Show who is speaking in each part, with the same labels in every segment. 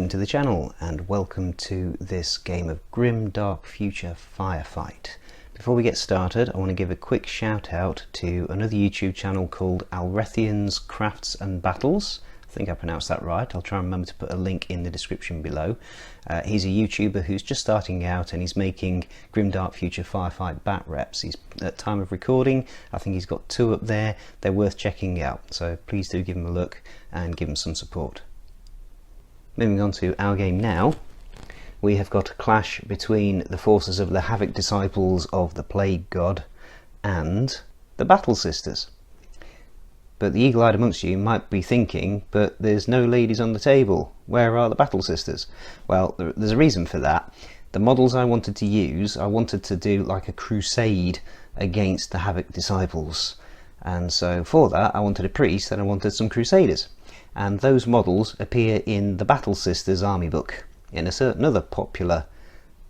Speaker 1: into the channel and welcome to this game of Grimdark Future Firefight. Before we get started, I want to give a quick shout out to another YouTube channel called Alrethian's Crafts and Battles. I think I pronounced that right. I'll try and remember to put a link in the description below. He's a YouTuber who's just starting out and he's making Grimdark Future Firefight Batreps. He's, at time of recording, I think he's got 2 up there. They're worth checking out, so please do give him a look and give him some support. Moving on to our game now, we have got a clash between the forces of the Havoc Disciples of the Plague God and the Battle Sisters. But the eagle-eyed amongst you might be thinking, but there's no ladies on the table. Where are the Battle Sisters? Well, there's a reason for that. The models I wanted to use, I wanted to do like a crusade against the Havoc Disciples. And so for that, I wanted a priest and I wanted some crusaders. And those models appear in the Battle Sisters army book. In a certain other popular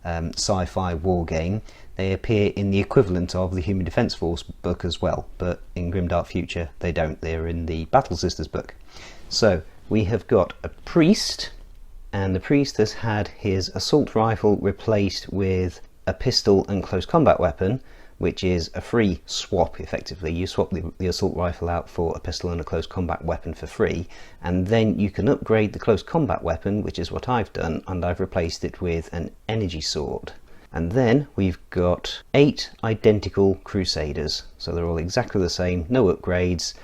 Speaker 1: sci-fi war game, they appear in the equivalent of the Human Defence Force book as well, but in Grimdark Future they don't. They're in the Battle Sisters book. So we have got a priest, and the priest has had his assault rifle replaced with a pistol and close combat weapon, which is a free swap effectively. You swap the assault rifle out for a pistol and a close combat weapon for free, and then you can upgrade the close combat weapon, which is what I've done, and I've replaced it with an energy sword. And then we've got 8 identical crusaders, so they're all exactly the same, no upgrades,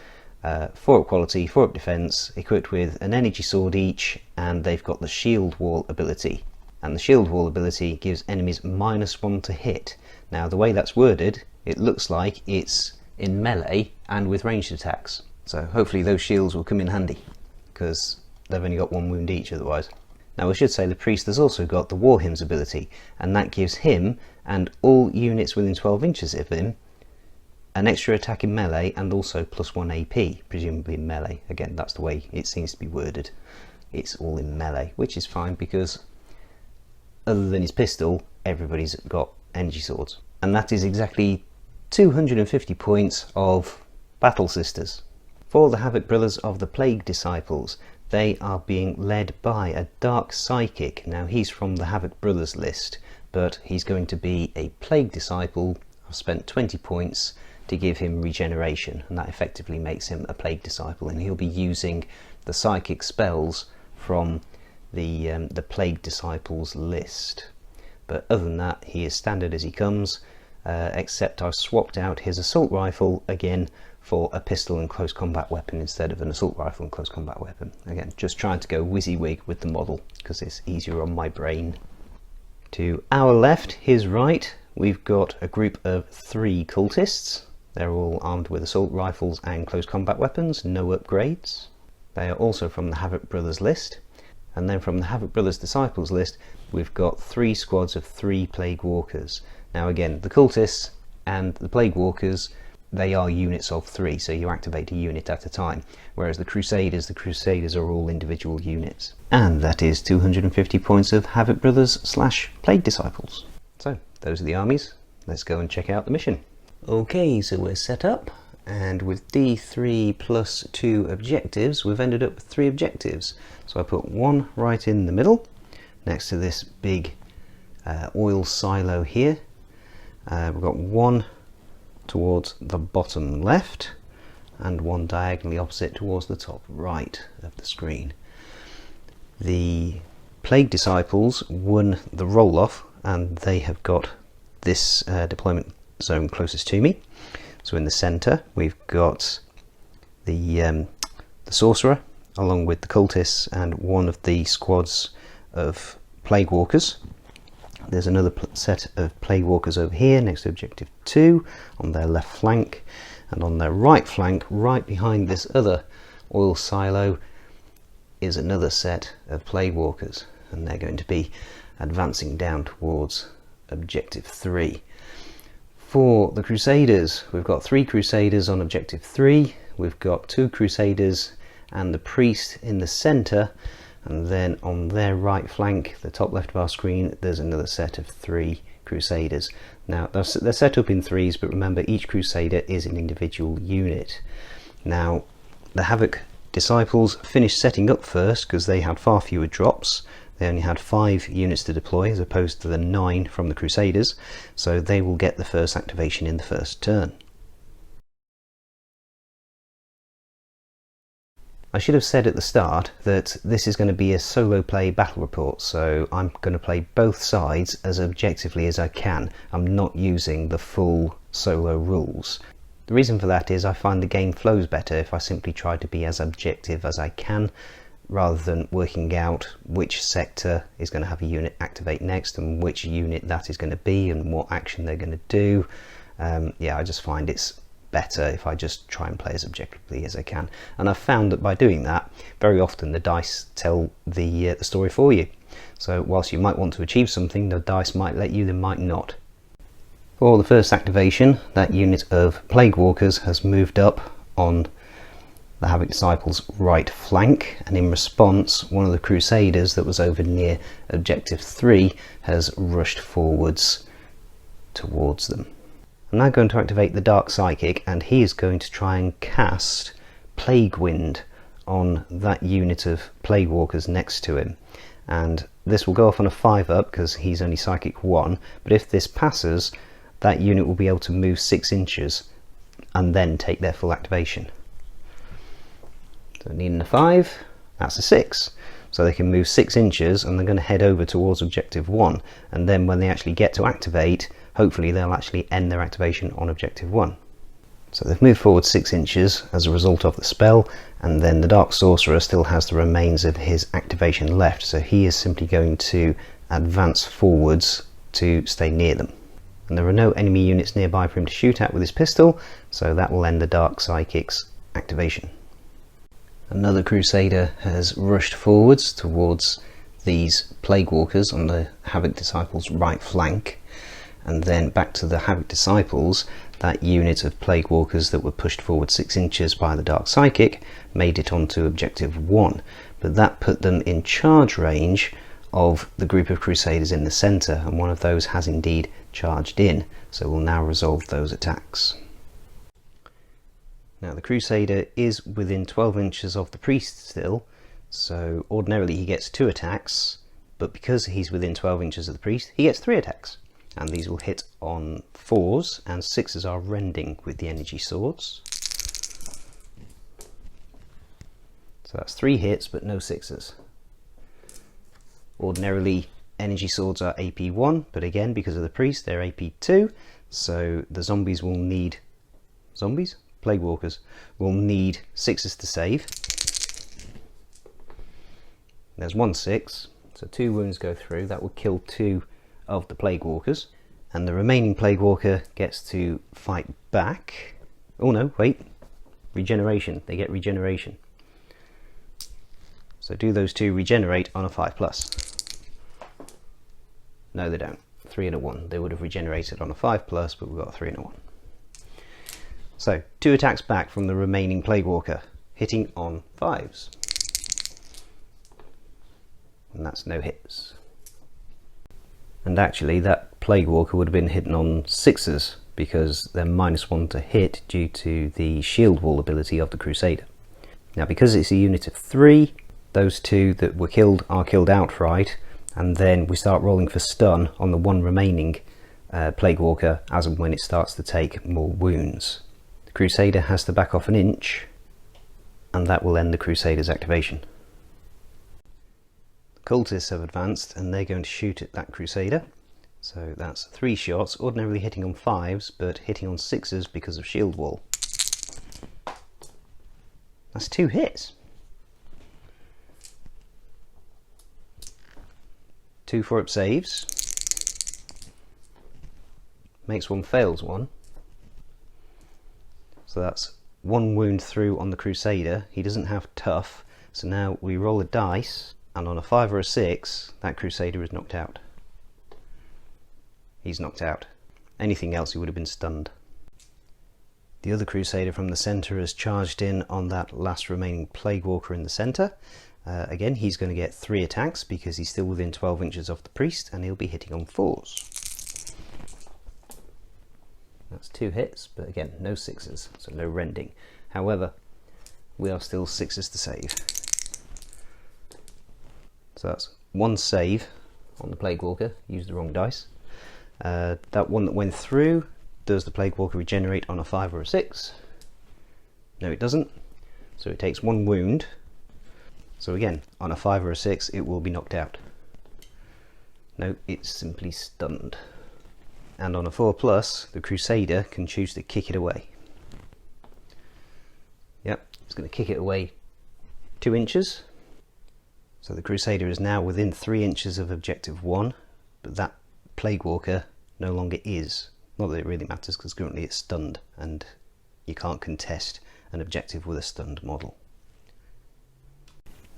Speaker 1: 4 up quality, 4 up defense, equipped with an energy sword each, and they've got the shield wall ability. And the shield wall ability gives enemies -1 to hit. Now the way that's worded, it looks like it's in melee and with ranged attacks. So hopefully those shields will come in handy, because they've only got 1 wound each otherwise. Now I should say the priest has also got the war hymns ability, and that gives him and all units within 12 inches of him an extra attack in melee and also +1 AP, presumably in melee. Again, that's the way it seems to be worded. It's all in melee, which is fine because other than his pistol, everybody's got energy swords. And that is exactly 250 points of Battle Sisters. For the Havoc Brothers of the Plague Disciples, they are being led by a Dark Psychic. Now he's from the Havoc Brothers list, but he's going to be a Plague Disciple. I've spent 20 points to give him regeneration, and that effectively makes him a Plague Disciple, and he'll be using the Psychic spells from the Plague Disciples list. But other than that, he is standard as he comes, except I've swapped out his assault rifle again for a pistol and close combat weapon instead of an assault rifle and close combat weapon. Again, just trying to go WYSIWYG with the model because it's easier on my brain. To our left, his right, we've got a group of 3 cultists. They're all armed with assault rifles and close combat weapons, no upgrades. They are also from the Havoc Brothers list. And then from the Havoc Brothers Disciples list, we've got 3 squads of 3 Plague Walkers. Now again, the cultists and the Plague Walkers, they are units of 3, so you activate a unit at a time. Whereas the Crusaders are all individual units. And that is 250 points of Havoc Brothers / Plague Disciples. So, those are the armies. Let's go and check out the mission. Okay, so we're set up. And with D3 plus 2 objectives, we've ended up with 3 objectives. So I put 1 right in the middle, next to this big oil silo here. We've got 1 towards the bottom left, and 1 diagonally opposite towards the top right of the screen. The Plague Disciples won the roll-off, and they have got this deployment zone closest to me. So in the centre we've got the sorcerer along with the cultists and 1 of the squads of Plague Walkers. There's another set of Plague Walkers over here next to objective 2 on their left flank, and on their right flank, right behind this other oil silo, is another set of Plague Walkers, and they're going to be advancing down towards objective 3. For the Crusaders, we've got 3 Crusaders on objective 3, we've got 2 Crusaders and the priest in the centre, and then on their right flank, the top left of our screen, there's another set of 3 Crusaders. Now they're set up in 3s, but remember each Crusader is an individual unit. Now the Havoc Disciples finished setting up first because they had far fewer drops, They only had 5 units to deploy as opposed to the 9 from the Crusaders, so they will get the first activation in the first turn. I should have said at the start that this is going to be a solo play battle report, so I'm going to play both sides as objectively as I can. I'm not using the full solo rules. The reason for that is I find the game flows better if I simply try to be as objective as I can, rather than working out which sector is going to have a unit activate next and which unit that is going to be and what action they're going to do. Yeah, I just find it's better if I just try and play as objectively as I can, and I've found that by doing that, very often the dice tell the story for you. So whilst you might want to achieve something, the dice might let you, they might not. For the first activation, that unit of Plague Walkers has moved up on the Havoc Disciples' right flank, and in response, one of the Crusaders that was over near Objective 3 has rushed forwards towards them. I'm now going to activate the Dark Psychic, and he is going to try and cast Plague Wind on that unit of Plague Walkers next to him. And this will go off on a 5-up because he's only Psychic 1, but if this passes, that unit will be able to move 6 inches and then take their full activation. So needing a 5, that's a 6. So they can move 6 inches and they're going to head over towards Objective 1, and then when they actually get to activate, hopefully they'll actually end their activation on Objective 1. So they've moved forward 6 inches as a result of the spell, and then the Dark Sorcerer still has the remains of his activation left, so he is simply going to advance forwards to stay near them. And there are no enemy units nearby for him to shoot at with his pistol, so that will end the Dark Psychic's activation. Another Crusader has rushed forwards towards these Plague Walkers on the Havoc Disciples' right flank, and then back to the Havoc Disciples. That unit of Plague Walkers that were pushed forward 6 inches by the Dark Psychic made it onto Objective 1, but that put them in charge range of the group of Crusaders in the centre, and one of those has indeed charged in, so we'll now resolve those attacks. Now the Crusader is within 12 inches of the Priest still, so ordinarily he gets 2 attacks, but because he's within 12 inches of the Priest, he gets 3 attacks. And these will hit on 4s, and 6s are rending with the energy swords. So that's 3 hits, but no 6s. Ordinarily, energy swords are AP 1, but again, because of the Priest, they're AP 2, so the zombies will need... Zombies? Plague Walkers will need 6s to save. There's 1 6, so 2 wounds go through. That will kill 2 of the Plague Walkers, and the remaining Plague Walker gets to fight back. Oh no, wait, regeneration, they get regeneration. So do those 2 regenerate on a 5+? No, they don't. 3 and a 1. They would have regenerated on a 5+, but we've got a 3 and a 1. So 2 attacks back from the remaining Plague Walker, hitting on 5s. And that's no hits. And actually that Plague Walker would have been hitting on 6s because they're -1 to hit due to the shield wall ability of the Crusader. Now because it's a unit of 3, those 2 that were killed are killed outright, and then we start rolling for stun on the 1 remaining Plague Walker as and when it starts to take more wounds. The Crusader has to back off 1 inch, and that will end the Crusader's activation. Cultists have advanced and they're going to shoot at that Crusader, so that's 3 shots, ordinarily hitting on 5s but hitting on 6s because of shield wall. That's 2 hits. 2 4-up saves, makes 1, fails 1, so that's 1 wound through on the Crusader. He doesn't have tough, so now we roll a dice, and on a 5 or a 6, that Crusader is knocked out. He's knocked out. Anything else, he would have been stunned. The other Crusader from the centre has charged in on that last remaining Plague Walker in the centre. Again, he's going to get 3 attacks because he's still within 12 inches of the Priest, and he'll be hitting on 4s. That's 2 hits, but again, no 6s, so no rending. However, we are still 6s to save. So that's one save on the Plague Walker, used the wrong dice. That one that went through, does the Plague Walker regenerate on a 5 or a 6? No, it doesn't. So it takes 1 wound. So again, on a 5 or a 6, it will be knocked out. No, it's simply stunned. And on a 4+, the Crusader can choose to kick it away. Yep, it's going to kick it away 2 inches. So the Crusader is now within 3 inches of objective 1, but that Plague Walker no longer is. Not that it really matters, because currently it's stunned, and you can't contest an objective with a stunned model.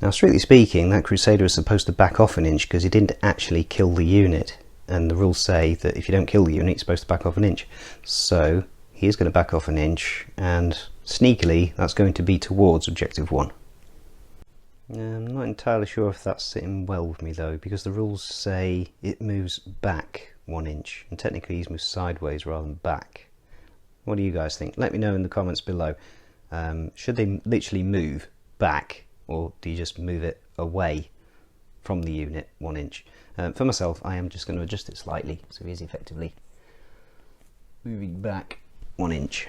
Speaker 1: Now, strictly speaking, that Crusader is supposed to back off an inch because he didn't actually kill the unit, and the rules say that if you don't kill the unit, you're supposed to back off an inch. So he is going to back off an inch, and sneakily that's going to be towards objective 1. I'm not entirely sure if that's sitting well with me though, because the rules say it moves back 1 inch, and technically he's moved sideways rather than back. What do you guys think? Let me know in the comments below. Should they literally move back, or do you just move it away from the unit 1 inch? For myself, I am just going to adjust it slightly, so he's effectively moving back 1 inch.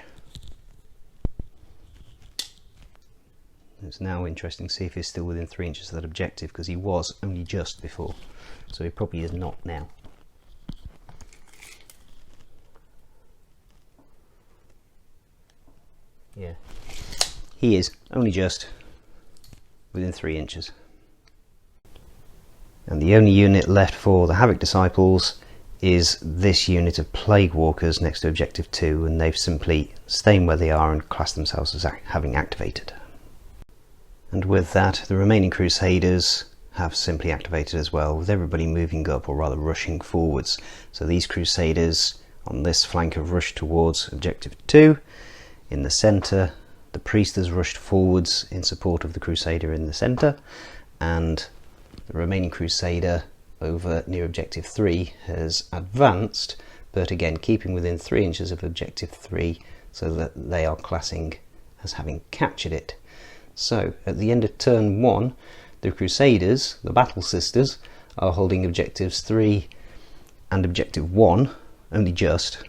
Speaker 1: It's now interesting to see if he's still within 3 inches of that objective, because he was only just before, so he probably is not now. Yeah, he is only just within 3 inches. And the only unit left for the Havoc Disciples is this unit of Plague Walkers next to objective 2, and they've simply stayed where they are and classed themselves as having activated. And with that, the remaining Crusaders have simply activated as well, with everybody moving up, or rather rushing forwards. So these Crusaders on this flank have rushed towards objective 2. In the centre, the priest has rushed forwards in support of the Crusader in the centre, and the remaining Crusader over near objective 3 has advanced, but again keeping within 3 inches of objective 3, so that they are classing as having captured it. So at the end of turn 1, the Crusaders, the Battle Sisters, are holding objectives 3 and objective 1, only just,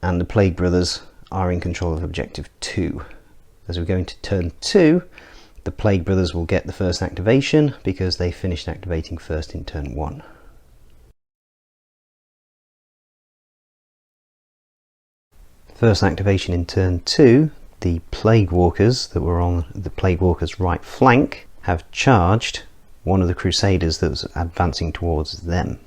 Speaker 1: and the Plague Brothers are in control of objective 2. As we go into turn 2, the Plague Brothers will get the first activation because they finished activating first in turn 1. First activation in turn 2, the Plague Walkers that were on the Plague Walkers' right flank have charged one of the Crusaders that was advancing towards them.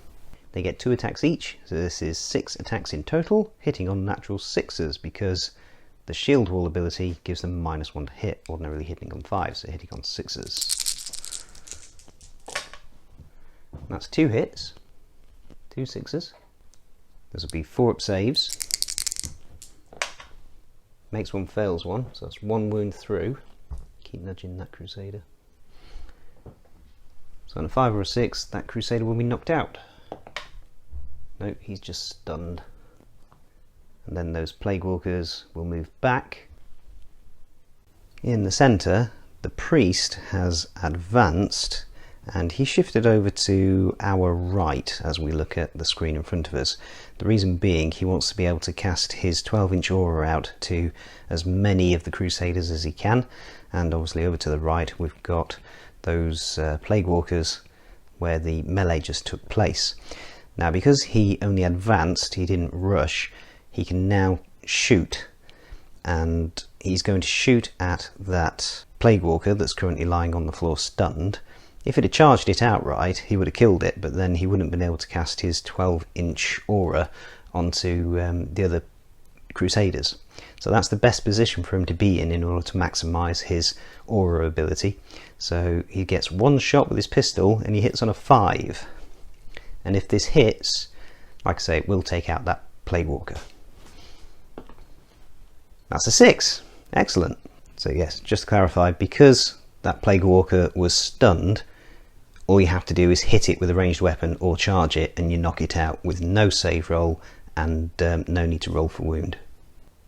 Speaker 1: They get 2 attacks each, so this is 6 attacks in total, hitting on natural 6s because the shield wall ability gives them -1 to hit, ordinarily hitting on 5s, so hitting on 6s. That's 2 hits, 2 6s. This will be 4 up saves. Makes 1, fails 1, so that's 1 wound through. Keep nudging that Crusader. So on a 5 or a 6, that Crusader will be knocked out. No, he's just stunned. And then those Plague Walkers will move back. In the centre, the priest has advanced, and he shifted over to our right as we look at the screen in front of us. The reason being, he wants to be able to cast his 12-inch aura out to as many of the Crusaders as he can, and obviously over to the right we've got those Plague Walkers where the melee just took place. Now because he only advanced, he didn't rush, he can now shoot, and he's going to shoot at that Plague Walker that's currently lying on the floor stunned. If it had charged it outright, he would have killed it, but then he wouldn't have been able to cast his 12-inch aura onto the other Crusaders. So that's the best position for him to be in order to maximise his aura ability. So he gets 1 shot with his pistol and he hits on a 5. And if this hits, like I say, it will take out that Plague Walker. That's a 6. Excellent. So yes, just to clarify, because that Plague Walker was stunned, all you have to do is hit it with a ranged weapon or charge it and you knock it out with no save roll and no need to roll for wound.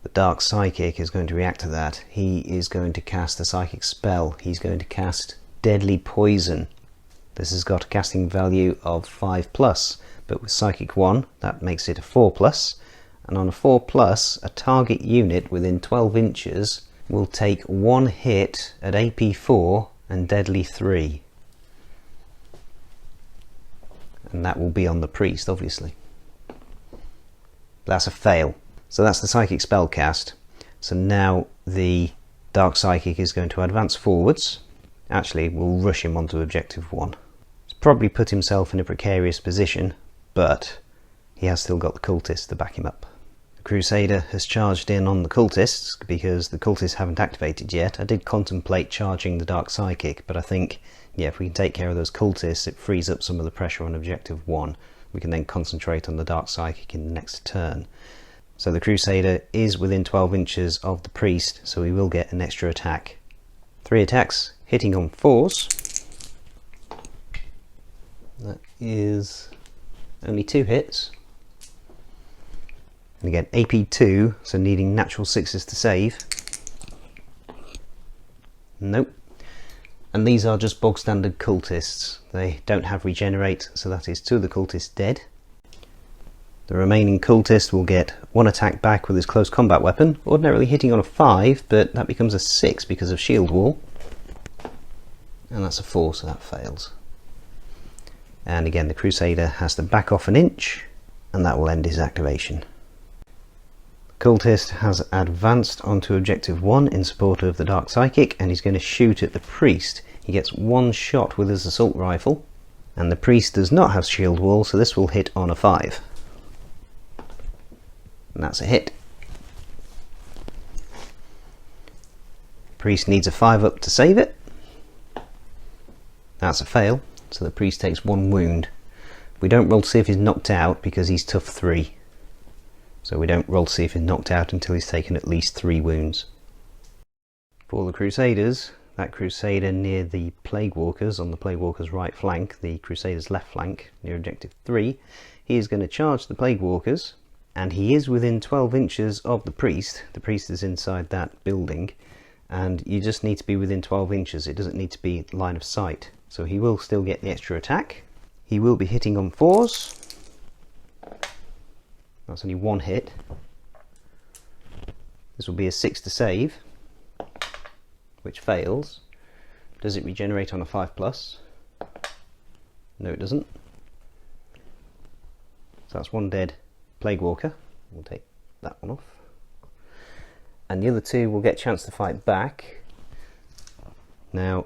Speaker 1: The Dark Psychic is going to react to that. He is going to cast a psychic spell. He's going to cast Deadly Poison. This has got a casting value of 5+, but with Psychic 1 that makes it a 4+, and on a 4+, a target unit within 12 inches will take 1 hit at AP 4 and Deadly 3. And that will be on the priest, obviously. That's a fail. So that's the Psychic spellcast. So now the Dark Psychic is going to advance forwards. Actually, we'll rush him onto objective 1. He's probably put himself in a precarious position, but he has still got the cultists to back him up. The Crusader has charged in on the cultists because the cultists haven't activated yet. I did contemplate charging the Dark Psychic, but I think, yeah, if we can take care of those cultists, it frees up some of the pressure on objective 1. We can then concentrate on the Dark Psychic in the next turn. So the Crusader is within 12 inches of the priest, so he will get an extra attack. 3 attacks, hitting on 4s. That is only 2 hits. And again, AP 2, so needing natural 6s to save. Nope. And these are just bog standard cultists. They don't have regenerate, so that is 2 of the cultists dead. The remaining cultist will get 1 attack back with his close combat weapon, ordinarily hitting on a 5, but that becomes a 6 because of shield wall. And that's a 4, so that fails. And again, the Crusader has to back off an inch, and that will end his activation. The cultist has advanced onto objective 1 in support of the Dark Psychic, and he's going to shoot at the priest. He gets 1 shot with his assault rifle, and the priest does not have shield wall, so this will hit on a 5. And that's a hit. Priest needs a 5 up to save it. That's a fail, so the priest takes 1 wound. We don't roll to see if he's knocked out because he's tough 3. So we don't roll to see if he's knocked out until he's taken at least 3 wounds. For the Crusaders, that Crusader near the Plague Walkers, on the Plague Walkers' right flank, the Crusaders' left flank, near objective 3, he is going to charge the Plague Walkers, and he is within 12 inches of the priest. The priest is inside that building, and you just need to be within 12 inches. It doesn't need to be line of sight. So he will still get the extra attack. He will be hitting on 4s. That's only 1 hit. This will be a 6 to save, which fails. Does it regenerate on a 5+? No, it doesn't. So that's 1 dead Plague Walker. We'll take that one off. And the other 2 will get a chance to fight back. Now,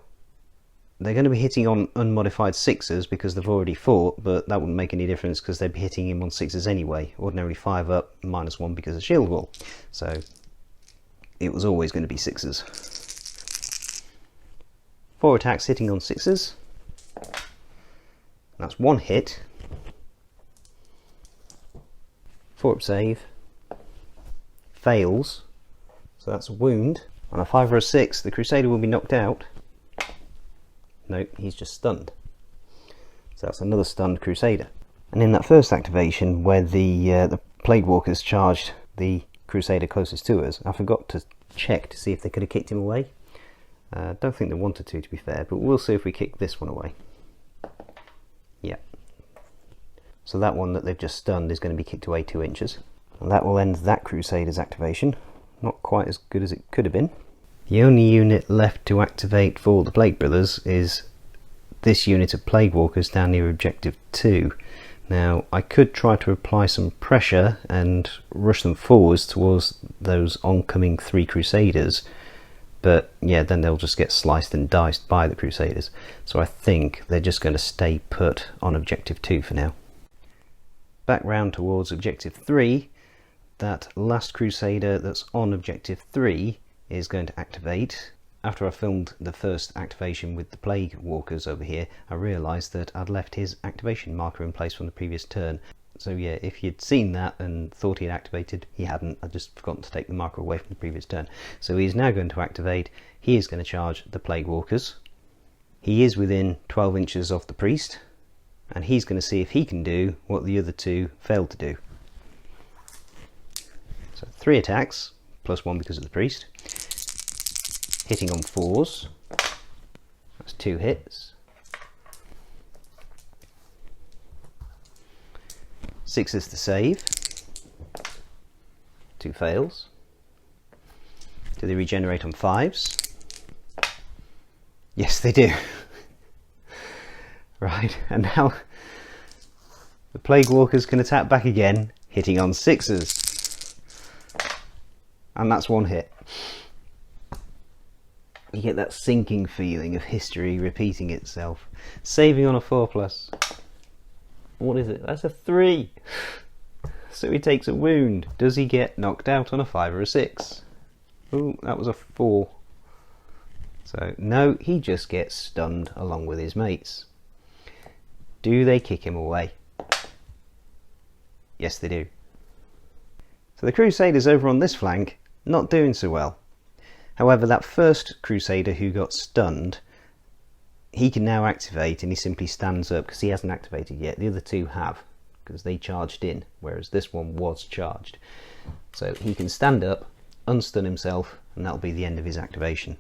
Speaker 1: they're going to be hitting on unmodified 6s because they've already fought, but that wouldn't make any difference because they'd be hitting him on 6s anyway. Ordinary 5 up, -1 because of shield wall. So it was always going to be 6s. 4 attacks hitting on 6s. That's 1 hit. 4 up save. Fails. So that's a wound. On a 5 or a 6, the Crusader will be knocked out. Nope, he's just stunned. So that's another stunned Crusader. And in that first activation, where the Plague Walkers charged the Crusader closest to us, I forgot to check to see if they could have kicked him away. Don't think they wanted to be fair, but we'll see if we kick this one away. Yeah. So that one that they've just stunned is going to be kicked away 2 inches. And that will end that Crusader's activation. Not quite as good as it could have been. The only unit left to activate for the Plague Brothers is this unit of Plague Walkers down near objective 2. Now I could try to apply some pressure and rush them forwards towards those oncoming 3 Crusaders, but yeah, then they'll just get sliced and diced by the Crusaders. So I think they're just going to stay put on objective 2 for now. Back round towards objective 3, that last Crusader that's on objective 3 is going to activate. After I filmed the first activation with the Plague Walkers over here, I realised that I'd left his activation marker in place from the previous turn. So yeah, if you'd seen that and thought he'd activated, he hadn't. I'd just forgotten to take the marker away from the previous turn. So he's now going to activate. He is going to charge the Plague Walkers. He is within 12 inches of the priest, and he's going to see if he can do what the other 2 failed to do. So 3 attacks, +1 because of the priest. Hitting on 4s. That's 2 hits. Sixes to save. 2 fails. Do they regenerate on 5s? Yes, they do. Right, and now the Plague Walkers can attack back again, hitting on 6s. And that's 1 hit. You get that sinking feeling of history repeating itself. Saving on a 4+. What is it? That's a 3. So he takes a wound. Does he get knocked out on a 5 or a 6? Oh, that was a 4. So no, he just gets stunned along with his mates. Do they kick him away? Yes, they do. So the Crusaders over on this flank, not doing so well. However, that first Crusader who got stunned, he can now activate, and he simply stands up because he hasn't activated yet. The other 2 have, because they charged in, whereas this one was charged. So he can stand up, unstun himself, and that'll be the end of his activation.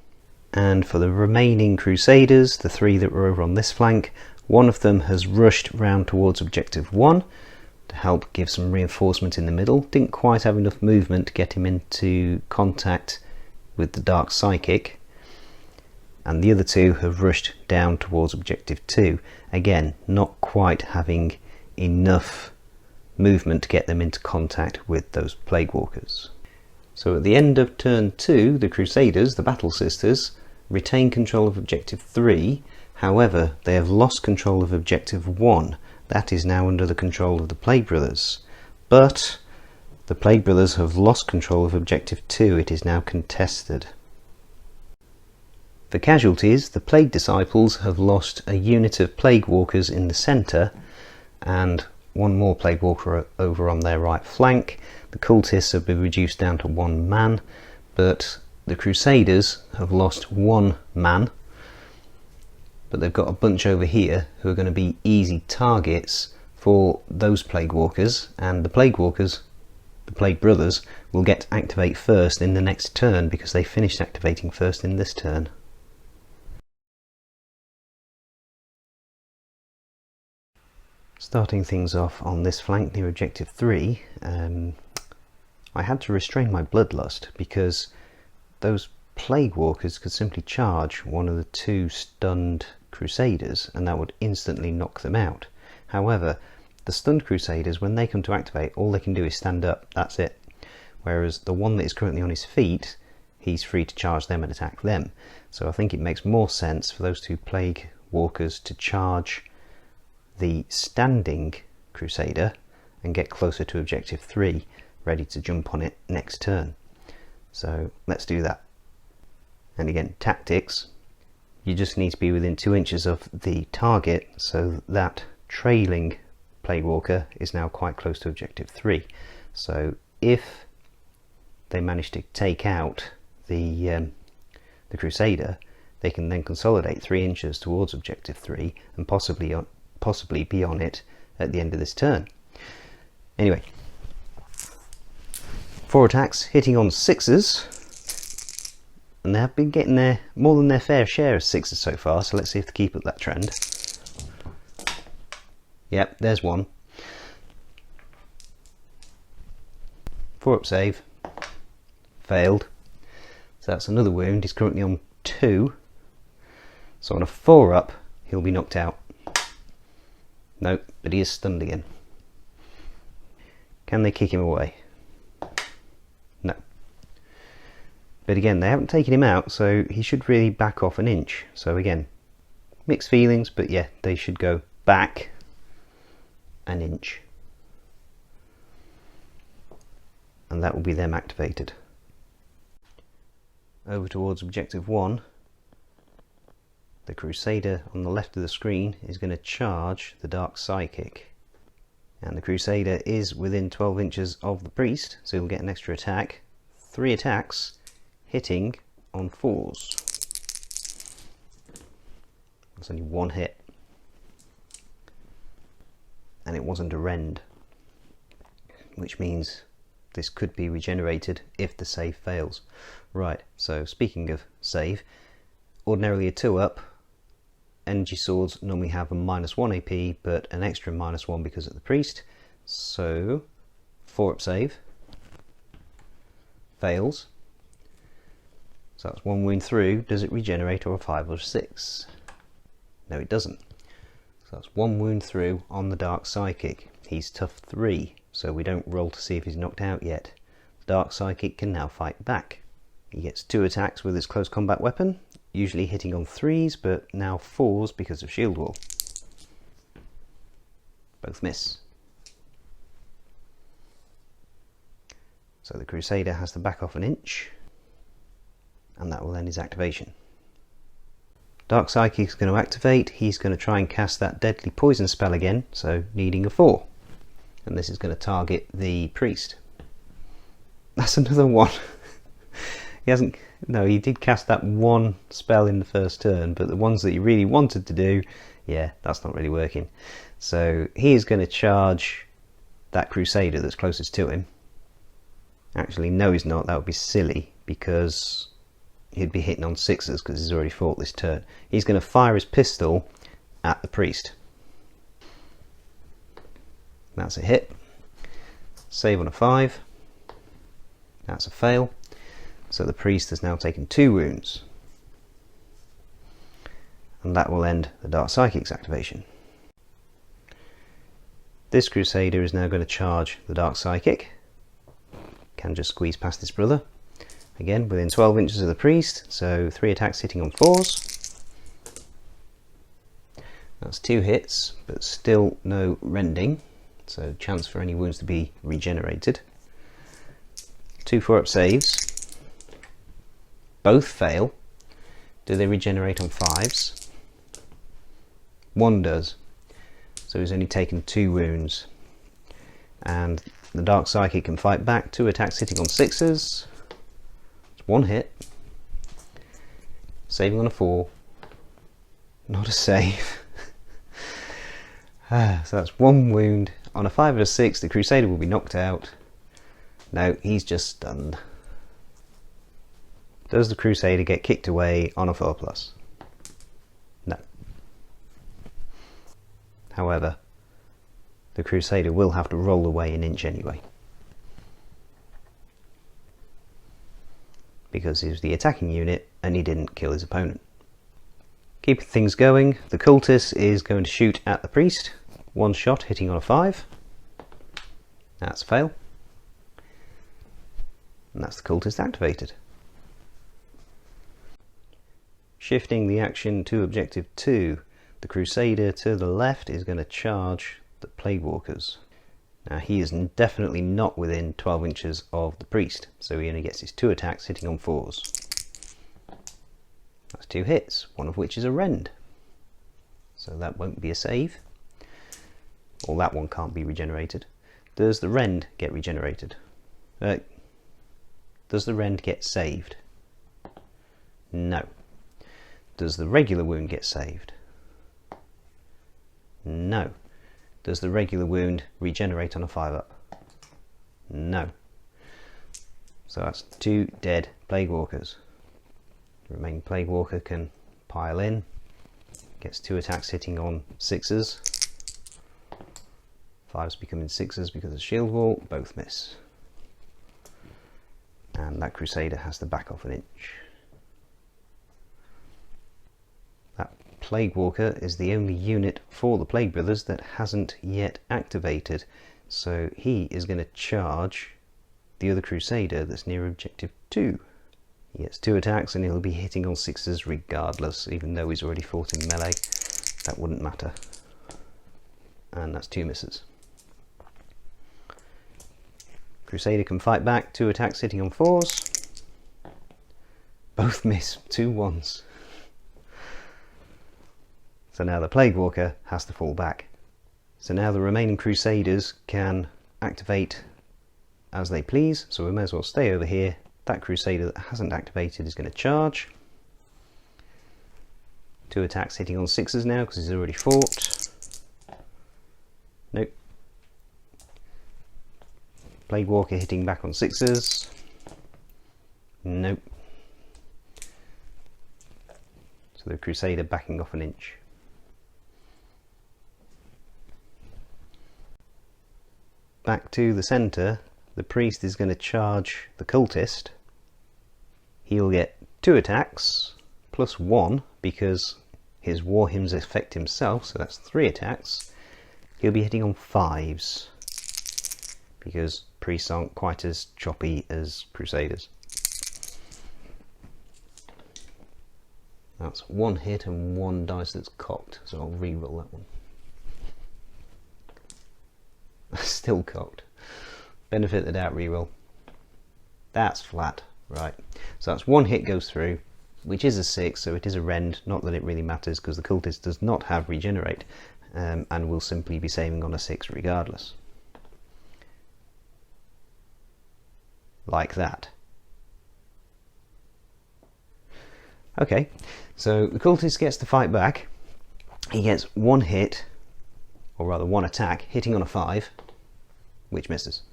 Speaker 1: And for the remaining Crusaders, the 3 that were over on this flank, one of them has rushed round towards objective 1 to help give some reinforcement in the middle. Didn't quite have enough movement to get him into contact with the Dark Psychic. And the other 2 have rushed down towards objective 2. Again, not quite having enough movement to get them into contact with those Plague Walkers. So at the end of turn 2, the Crusaders, the Battle Sisters, retain control of objective 3. However, they have lost control of objective 1. That is now under the control of the Plague Brothers. But the Plague Brothers have lost control of objective 2. It is now contested. For casualties, the Plague Disciples have lost a unit of Plague Walkers in the centre and 1 more Plague Walker over on their right flank. The Cultists have been reduced down to 1 man, but the Crusaders have lost 1 man. But they've got a bunch over here who are going to be easy targets for those Plague Walkers, and the Plague Walkers, the Plague Brothers, will get to activate first in the next turn because they finished activating first in this turn. Starting things off on this flank near objective 3, I had to restrain my bloodlust because those Plague Walkers could simply charge one of the 2 stunned Crusaders and that would instantly knock them out. However, the stunned Crusaders, when they come to activate, all they can do is stand up, that's it. Whereas the one that is currently on his feet, he's free to charge them and attack them. So I think it makes more sense for those 2 Plague Walkers to charge the standing Crusader and get closer to objective 3, ready to jump on it next turn. So let's do that. And again, tactics, you just need to be within 2 inches of the target, so that trailing Plague Walker is now quite close to objective 3. So if they manage to take out the Crusader, they can then consolidate 3 inches towards objective 3 and possibly be on it at the end of this turn. Anyway, 4 attacks hitting on 6s, and they have been getting more than their fair share of 6s so far, so let's see if they keep up that trend. Yep, there's 1. 4 up save, failed, so that's another wound. He's currently on 2, so on a 4 up he'll be knocked out. Nope, but he is stunned again. Can they kick him away? No. But again, they haven't taken him out, so he should really back off an inch. So again, mixed feelings, but yeah, they should go back an inch. And that will be them activated. Over towards objective 1. The Crusader on the left of the screen is going to charge the Dark Psychic. And the Crusader is within 12 inches of the Priest, so he'll get an extra attack. 3 attacks, hitting on 4s. That's only 1 hit. And it wasn't a rend, which means this could be regenerated if the save fails. Right, so speaking of save, ordinarily a 2 up, energy swords normally have a -1 AP, but an extra -1 because of the Priest, So 4-up save, fails. So that's 1 wound through. Does it regenerate or a 5 or a 6? No, it doesn't. So that's 1 wound through on the Dark Psychic. He's tough 3, so we don't roll to see if he's knocked out yet. The Dark Psychic can now fight back. He gets 2 attacks with his close combat weapon, usually hitting on 3s, but now 4s because of shield wall. Both miss. So the Crusader has to back off an inch, and that will end his activation. Dark Psychic is going to activate. He's going to try and cast that deadly poison spell again, so needing a 4. And this is going to target the priest. That's another 1. He hasn't... No, he did cast that 1 spell in the first turn, but the ones that he really wanted to do, yeah, that's not really working. So he is going to charge that Crusader that's closest to him. Actually, no he's not. That would be silly, because he'd be hitting on 6s because he's already fought this turn. He's going to fire his pistol at the priest. That's a hit. Save on a 5. That's a fail. So the priest has now taken 2 wounds. And that will end the Dark Psychic's activation. This Crusader is now going to charge the Dark Psychic. Can just squeeze past his brother. Again, within 12 inches of the priest, so 3 attacks hitting on 4s. That's 2 hits, but still no rending, so chance for any wounds to be regenerated. 2 4-up saves. Both fail. Do they regenerate on 5s? 1 does. So he's only taken 2 wounds. And the Dark Psychic can fight back. 2 attacks hitting on 6s. 1 hit, saving on a 4, not a save. So that's 1 wound. On a 5 or a 6, the Crusader will be knocked out. No, he's just stunned. Does the Crusader get kicked away on a 4+? No. However, the Crusader will have to roll away an inch anyway, because he was the attacking unit and he didn't kill his opponent. Keeping things going, the cultist is going to shoot at the priest. 1 shot hitting on a 5. That's a fail. And that's the cultist activated. Shifting the action to objective 2, the Crusader to the left is going to charge the Plague Walkers. Now he is definitely not within 12 inches of the priest, so he only gets his 2 attacks hitting on 4s. That's 2 hits, one of which is a rend. So that won't be a save. Or that one can't be regenerated. Does the rend get regenerated? Does the rend get saved? No. Does the regular wound get saved? No. Does the regular wound regenerate on a 5-up? No. So that's 2 dead Plague Walkers. The remaining Plague Walker can pile in. Gets 2 attacks hitting on 6s. 5s becoming 6s because of shield wall. Both miss. And that Crusader has to back off an inch. That Plague Walker is the only unit for the Plague Brothers that hasn't yet activated, so he is going to charge the other Crusader that's near objective 2. He gets 2 attacks and he'll be hitting on 6s regardless, even though he's already fought in melee. That wouldn't matter. And that's 2 misses. Crusader can fight back, 2 attacks hitting on 4s. Both miss, 2 1s. So now the Plague Walker has to fall back. So now the remaining Crusaders can activate as they please, so we may as well stay over here. That Crusader that hasn't activated is going to charge. 2 attacks hitting on 6s now because he's already fought. Nope. Plague Walker hitting back on 6s. Nope. So the Crusader backing off an inch. back to the centre, the priest is going to charge the cultist. He'll get 2 attacks plus 1 because his war hymns affect himself, so that's 3 attacks. He'll be hitting on 5s because priests aren't quite as choppy as crusaders. That's 1 hit and 1 dice that's cocked, so I'll re-roll that one. Still cocked. Benefit the doubt reroll. That's flat. Right. So that's 1 hit goes through, which is a 6, so it is a rend. Not that it really matters because the cultist does not have regenerate, and will simply be saving on a 6 regardless. Like that. Okay, so the cultist gets to fight back. He gets 1 hit, or rather 1 attack, hitting on a 5, which misses.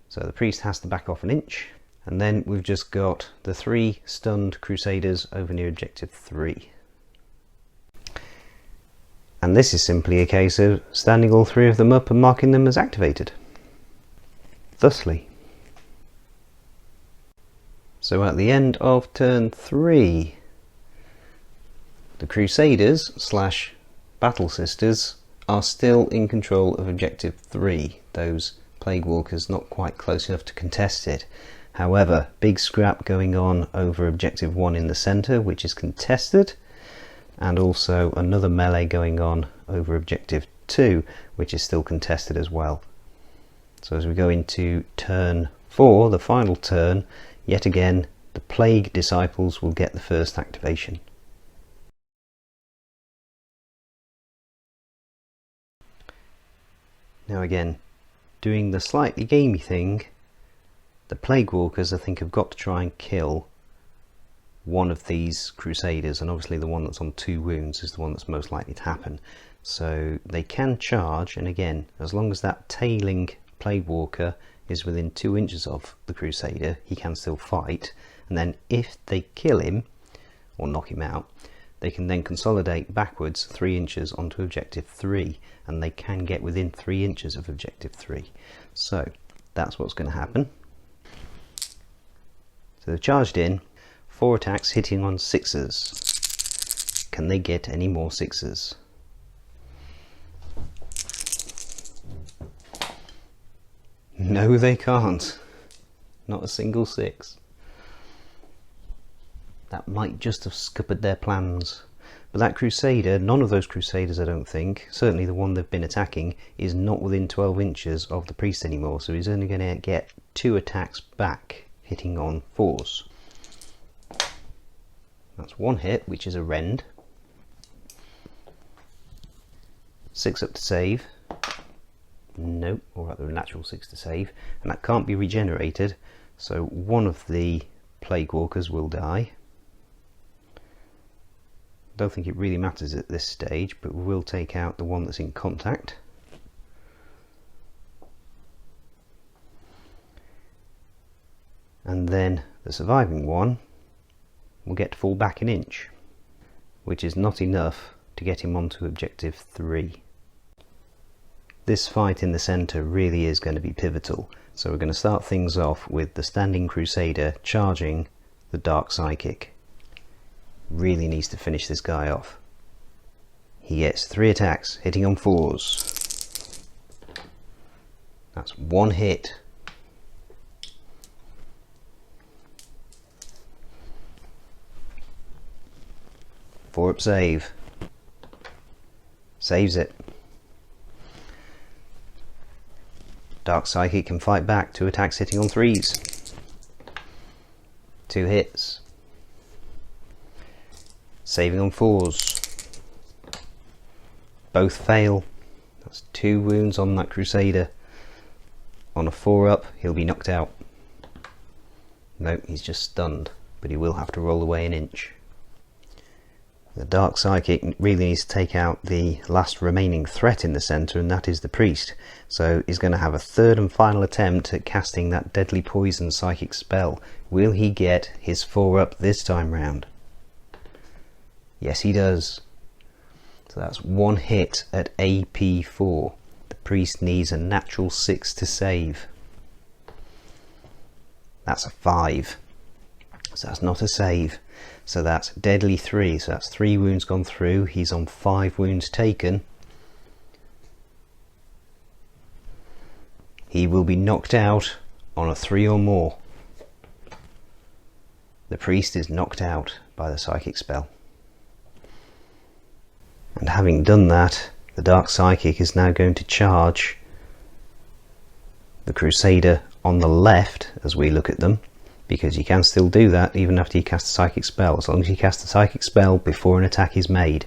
Speaker 1: So the priest has to back off an inch, and then we've just got the 3 stunned crusaders over near objective 3. And this is simply a case of standing all 3 of them up and marking them as activated. Thusly. So at the end of turn 3, the Crusaders / Battle Sisters are still in control of objective 3, those Plague Walkers not quite close enough to contest it. However, big scrap going on over objective 1 in the centre, which is contested, and also another melee going on over objective 2, which is still contested as well. So as we go into turn 4, the final turn, yet again the Plague Disciples will get the first activation. Now again, doing the slightly gamey thing, the Plague Walkers I think have got to try and kill one of these Crusaders, and obviously the one that's on 2 wounds is the one that's most likely to happen. So they can charge, and again, as long as that tailing Plague Walker is within 2 inches of the Crusader, he can still fight, and then if they kill him or knock him out, they can then consolidate backwards 3 inches onto objective 3, and they can get within 3 inches of objective 3. So that's what's going to happen. So they've charged in, 4 attacks hitting on 6s. Can they get any more 6s? No, they can't. Not a single 6. That might just have scuppered their plans. But that Crusader, none of those Crusaders I don't think, certainly the one they've been attacking, is not within 12 inches of the priest anymore, so he's only going to get 2 attacks back, hitting on 4s. That's 1 hit, which is a rend. 6 up to save. Nope, or rather a natural 6 to save, and that can't be regenerated, so one of the Plague Walkers will die. Don't think it really matters at this stage, but we will take out the one that's in contact. And then the surviving one will get to fall back an inch, which is not enough to get him onto objective 3. This fight in the centre really is going to be pivotal, so we're going to start things off with the standing Crusader charging the Dark Psychic. Really needs to finish this guy off. He gets 3 attacks, hitting on 4s. That's 1 hit. Four up save. Saves it. Dark Psychic can fight back, 2 attacks hitting on 3s. 2 hits. Saving on 4s. Both fail. That's 2 wounds on that Crusader. On a 4 up, he'll be knocked out. Nope, he's just stunned, but he will have to roll away an inch. The Dark Psychic really needs to take out the last remaining threat in the centre, and that is the priest. So he's going to have a 3rd and final attempt at casting that deadly poison psychic spell. Will he get his 4 up this time round? Yes, he does. So that's 1 hit at AP4. The Priest needs a natural 6 to save. That's a 5. So that's not a save. So that's deadly 3. So that's 3 wounds gone through. He's on 5 wounds taken. He will be knocked out on a 3 or more. The priest is knocked out by the psychic spell. And having done that, the Dark Psychic is now going to charge the Crusader on the left as we look at them, because you can still do that even after you cast a psychic spell. As long as you cast a psychic spell before an attack is made,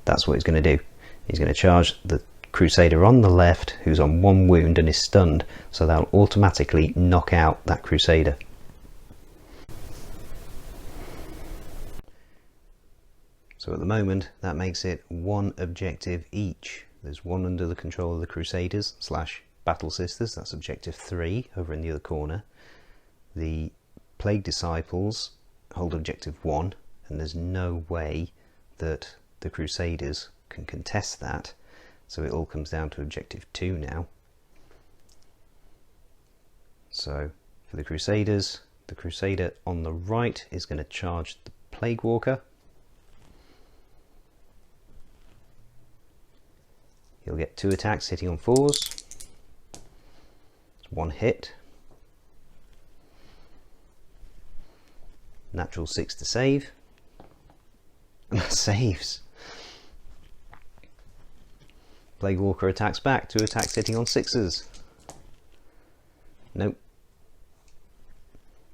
Speaker 1: that's what he's going to do. He's going to charge the Crusader on the left who's on 1 wound and is stunned, so that'll automatically knock out that Crusader. So at the moment that makes it 1 objective each. There's 1 under the control of the Crusaders / Battle Sisters, that's objective 3 over in the other corner. The Plague Disciples hold objective 1, and there's no way that the Crusaders can contest that, so it all comes down to objective 2 now. So for the Crusaders, the Crusader on the right is going to charge the Plague Walker. He'll get 2 attacks hitting on 4s. It's 1 hit. Natural 6 to save. And that saves. Plague Walker attacks back. 2 attacks hitting on 6s. Nope.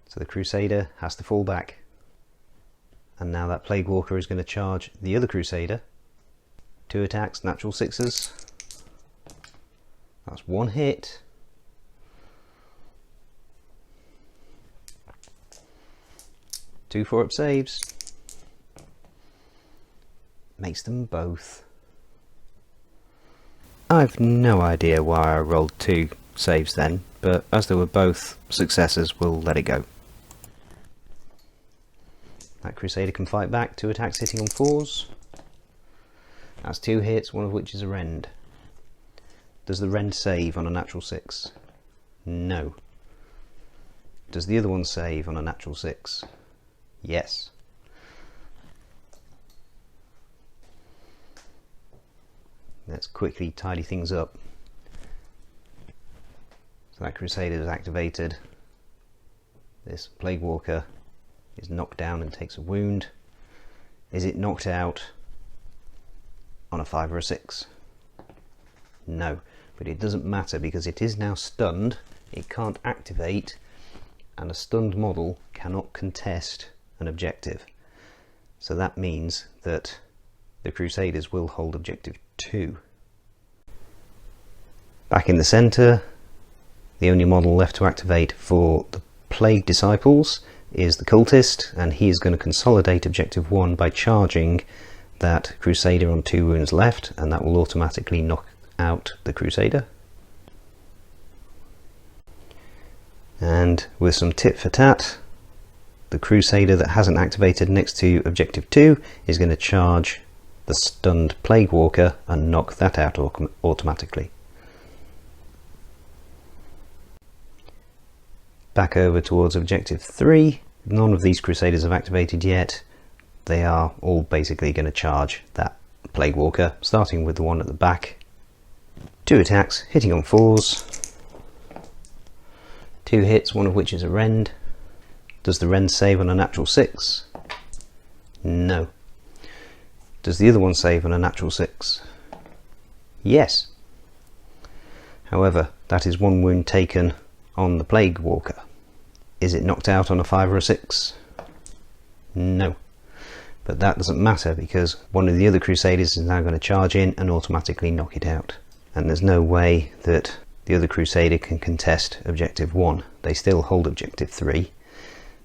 Speaker 1: So the Crusader has to fall back. And now that Plague Walker is going to charge the other Crusader. 2 attacks, natural 6s. That's 1 hit. Two 4-up saves. Makes them both. I've no idea why I rolled 2 saves then, but as they were both successes, we'll let it go. That Crusader can fight back, 2 attacks hitting on 4s. That's 2 hits, one of which is a rend. Does the rend save on a natural 6? No. Does the other one save on a natural 6? Yes. Let's quickly tidy things up. So that Crusader is activated. This Plague Walker is knocked down and takes a wound. Is it knocked out on a 5 or a 6? No, but it doesn't matter because it is now stunned. It can't activate, and a stunned model cannot contest an objective. So that means that the Crusaders will hold objective 2. Back in the centre, the only model left to activate for the Plague Disciples is the Cultist, and he is going to consolidate objective 1 by charging that Crusader on 2 wounds left, and that will automatically knock out the Crusader. And with some tit for tat, the Crusader that hasn't activated next to objective 2 is going to charge the stunned Plague Walker and knock that out automatically. Back over towards objective 3. None of these Crusaders have activated yet. They are all basically going to charge that Plague Walker, starting with the one at the back. 2 attacks hitting on 4s. 2 hits, one of which is a rend. Does the rend save on a natural 6? No. Does the other one save on a natural 6? Yes. However, that is 1 wound taken on the Plague Walker. Is it knocked out on a 5 or a 6? No. But that doesn't matter because one of the other Crusaders is now going to charge in and automatically knock it out. And there's no way that the other Crusader can contest objective 1. They still hold objective 3.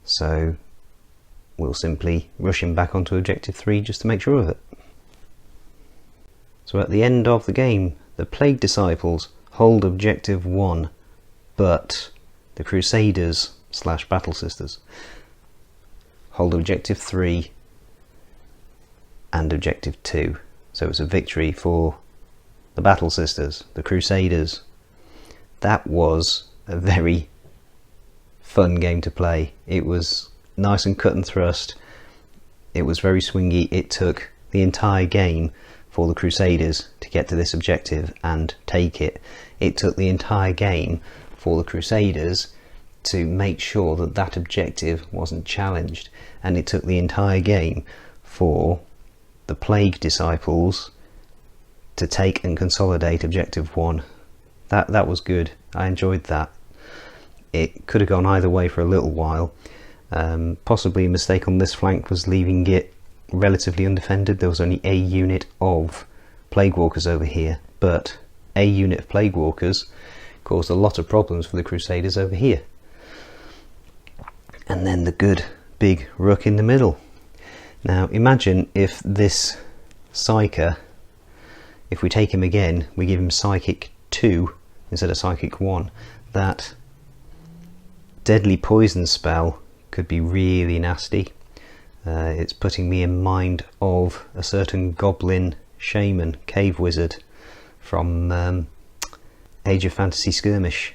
Speaker 1: So we'll simply rush him back onto objective 3 just to make sure of it. So at the end of the game, the Plague Disciples hold objective 1, but the Crusaders / Battle Sisters hold objective 3 and objective 2. So it's a victory for the Battle Sisters, the Crusaders. That was a very fun game to play. It was nice and cut and thrust. It was very swingy. It took the entire game for the Crusaders to get to this objective and take it. It took the entire game for the Crusaders to make sure that that objective wasn't challenged, and it took the entire game for the Plague Disciples to take and consolidate objective 1. That was good. I enjoyed that. It could have gone either way for a little while. Possibly a mistake on this flank was leaving it relatively undefended. There was only a unit of Plague Walkers over here, but a unit of Plague Walkers caused a lot of problems for the Crusaders over here. And then the good big Rook in the middle. Now imagine if this Psyker, if we take him again, we give him Psychic 2 instead of Psychic 1. That deadly poison spell could be really nasty. It's putting me in mind of a certain goblin shaman, cave wizard from Age of Fantasy Skirmish.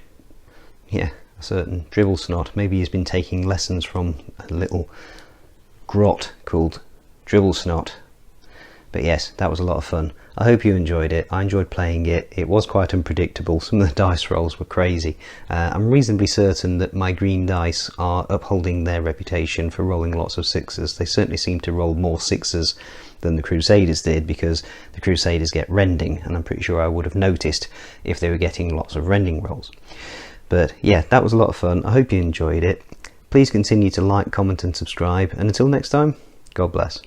Speaker 1: Yeah, a certain Dribble Snot. Maybe he's been taking lessons from a little grot called Dribble Snot. But yes, that was a lot of fun. I hope you enjoyed it. I enjoyed playing it. It was quite unpredictable. Some of the dice rolls were crazy. I'm reasonably certain that my green dice are upholding their reputation for rolling lots of 6s. They certainly seem to roll more 6s than the Crusaders did, because the Crusaders get rending, and I'm pretty sure I would have noticed if they were getting lots of rending rolls. But yeah, that was a lot of fun. I hope you enjoyed it. Please continue to like, comment and subscribe, and until next time, God bless.